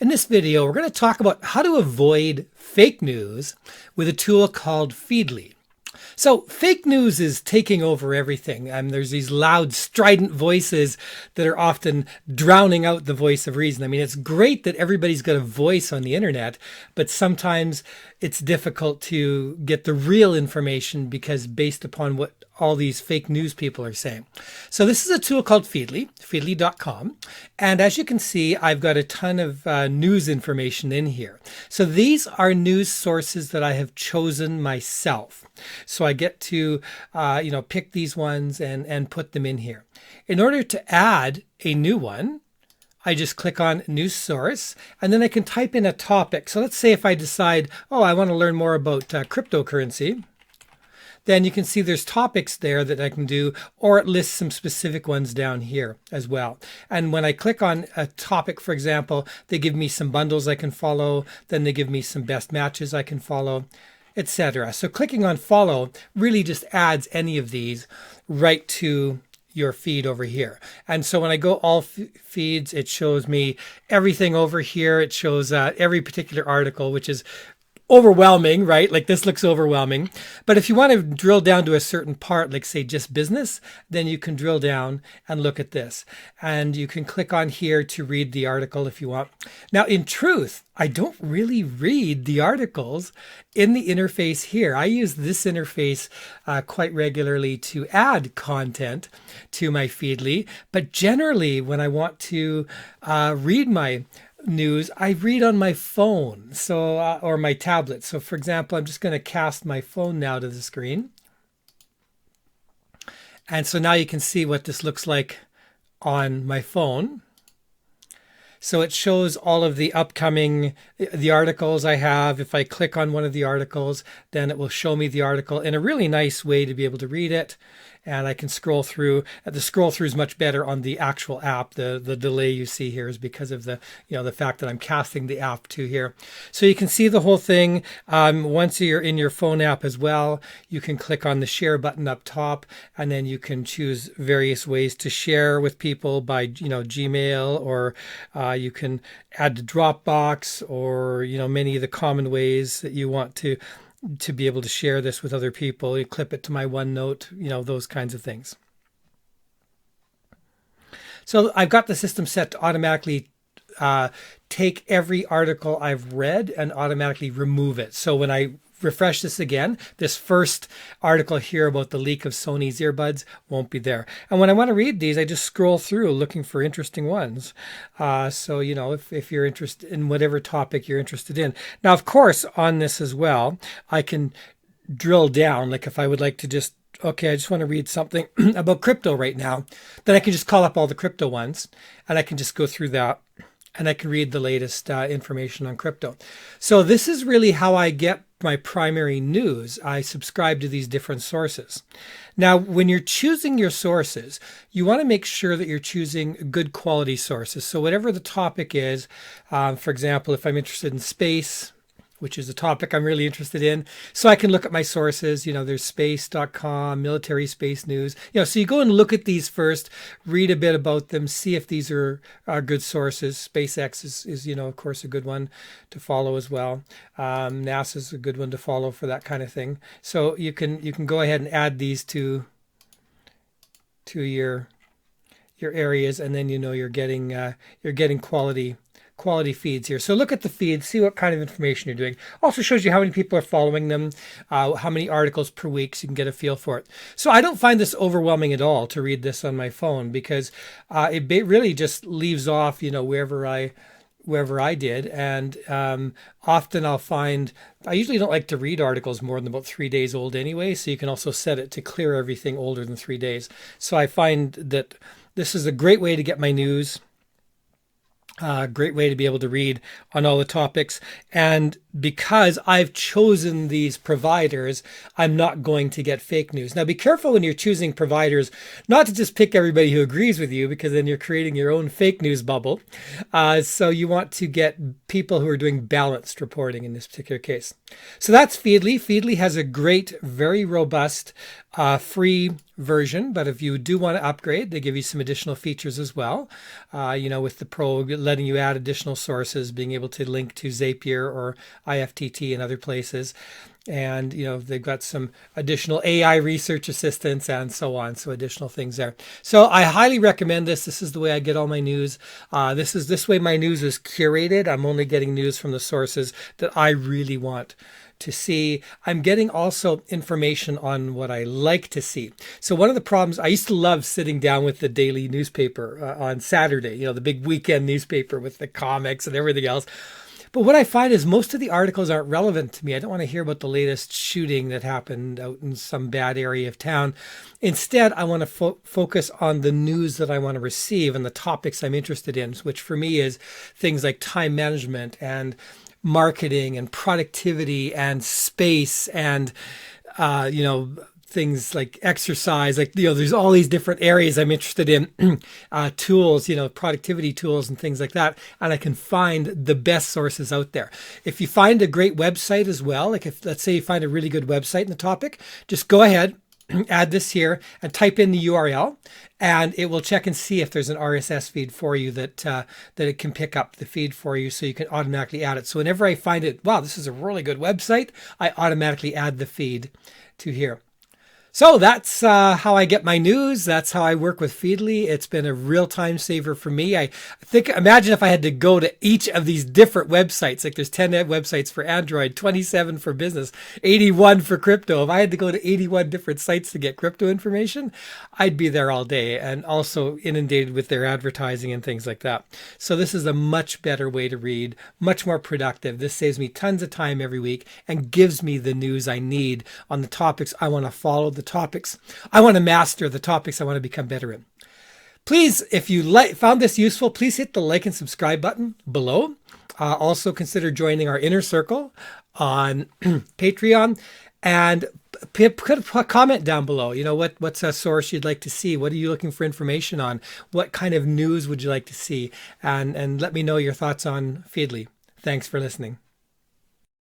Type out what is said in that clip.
In this video, we're going to talk about how to avoid fake news with a tool called Feedly. So fake news is taking over everything. There's these loud, strident voices that are often drowning out the voice of reason. I mean, it's great that everybody's got a voice on the internet, but sometimes it's difficult to get the real information because based upon what all these fake news people are saying. So this is a tool called Feedly, feedly.com. And as you can see, I've got a ton of news information in here. So these are news sources that I have chosen myself. So I get to, pick these ones and put them in here. In order to add a new one, I just click on news source and then I can type in a topic. So let's say if I decide, I want to learn more about cryptocurrency. Then you can see there's topics there that I can do, or it lists some specific ones down here as well. And when I click on a topic, for example, they give me some bundles I can follow. Then they give me some best matches I can follow, etc. So clicking on follow really just adds any of these right to your feed over here. And so when I go all feeds, it shows me everything over here. It shows every particular article, which is overwhelming, right? Like this looks overwhelming. But if you want to drill down to a certain part, like say just business, then you can drill down and look at this. And you can click on here to read the article if you want. Now, in truth, I don't really read the articles in the interface here. I use this interface quite regularly to add content to my Feedly. But generally, when I want to read my news, I read on my phone, or my tablet. So for example, I'm just going to cast my phone now to the screen. And so now you can see what this looks like on my phone. So it shows all of the the articles I have. If I click on one of the articles, then it will show me the article in a really nice way to be able to read it. And I can scroll through. The scroll through is much better on the actual app. The delay you see here is because of the fact that I'm casting the app to here. So you can see the whole thing. Once you're in your phone app as well, you can click on the share button up top, and then you can choose various ways to share with people by Gmail, or you can add to Dropbox, or many of the common ways that you want to be able to share this with other people. You clip it to my OneNote, those kinds of things. So I've got the system set to automatically take every article I've read and automatically remove it. So when I refresh this again, this first article here about the leak of Sony's earbuds won't be there. And when I want to read these, I just scroll through looking for interesting ones. So, if you're interested in whatever topic you're interested in. Now, of course, on this as well, I can drill down. Like if I would like to just, I just want to read something about crypto right now, then I can just call up all the crypto ones and I can just go through that. And I can read the latest information on crypto. So this is really how I get my primary news. I subscribe to these different sources. Now, when you're choosing your sources, you want to make sure that you're choosing good quality sources. So whatever the topic is, for example, if I'm interested in space, which is a topic I'm really interested in. So I can look at my sources, there's space.com, military space news. So you go and look at these first, read a bit about them, see if these are good sources. SpaceX is of course, a good one to follow as well. NASA's a good one to follow for that kind of thing. So you can go ahead and add these to your areas, and then you're getting quality feeds here. So look at the feeds, see what kind of information you're doing. Also shows you how many people are following them, how many articles per week, so you can get a feel for it. So I don't find this overwhelming at all to read this on my phone, because it really just leaves off, wherever I did. And often I'll find, I usually don't like to read articles more than about 3 days old anyway. So you can also set it to clear everything older than 3 days. So I find that this is a great way to get my news. Great way to be able to read on all the topics. And because I've chosen these providers, I'm not going to get fake news. Now, be careful when you're choosing providers not to just pick everybody who agrees with you, because then you're creating your own fake news bubble. So you want to get people who are doing balanced reporting in this particular case. So that's Feedly. Feedly has a great, very robust, free version, but if you do want to upgrade, they give you some additional features as well. With the Pro, letting you add additional sources, being able to link to Zapier or IFTT and other places. And, they've got some additional AI research assistance and so on. So additional things there. So I highly recommend this. This is the way I get all my news. This way my news is curated. I'm only getting news from the sources that I really want to see. I'm getting also information on what I like to see. So one of the problems, I used to love sitting down with the daily newspaper on Saturday, the big weekend newspaper with the comics and everything else. But what I find is most of the articles aren't relevant to me. I don't want to hear about the latest shooting that happened out in some bad area of town. Instead, I want to focus on the news that I want to receive and the topics I'm interested in, which for me is things like time management and marketing and productivity and space and, things like exercise, there's all these different areas I'm interested in, tools, productivity tools and things like that. And I can find the best sources out there. If you find a great website as well, let's say you find a really good website in the topic, just go ahead, add this here and type in the URL, and it will check and see if there's an RSS feed for you that it can pick up the feed for you, so you can automatically add it. So whenever I find it, wow, this is a really good website, I automatically add the feed to here. So that's how I get my news. That's how I work with Feedly. It's been a real time saver for me. I think, imagine if I had to go to each of these different websites, like there's 10 websites for Android, 27 for business, 81 for crypto. If I had to go to 81 different sites to get crypto information, I'd be there all day, and also inundated with their advertising and things like that. So this is a much better way to read, much more productive. This saves me tons of time every week and gives me the news I need on the topics I want to follow, the topics I want to master, the topics I want to become better in. Please, if you found this useful, please hit the like and subscribe button below. Also consider joining our inner circle on Patreon, and put a comment down below. What's a source you'd like to see? What are you looking for information on? What kind of news would you like to see? And let me know your thoughts on Feedly. Thanks for listening.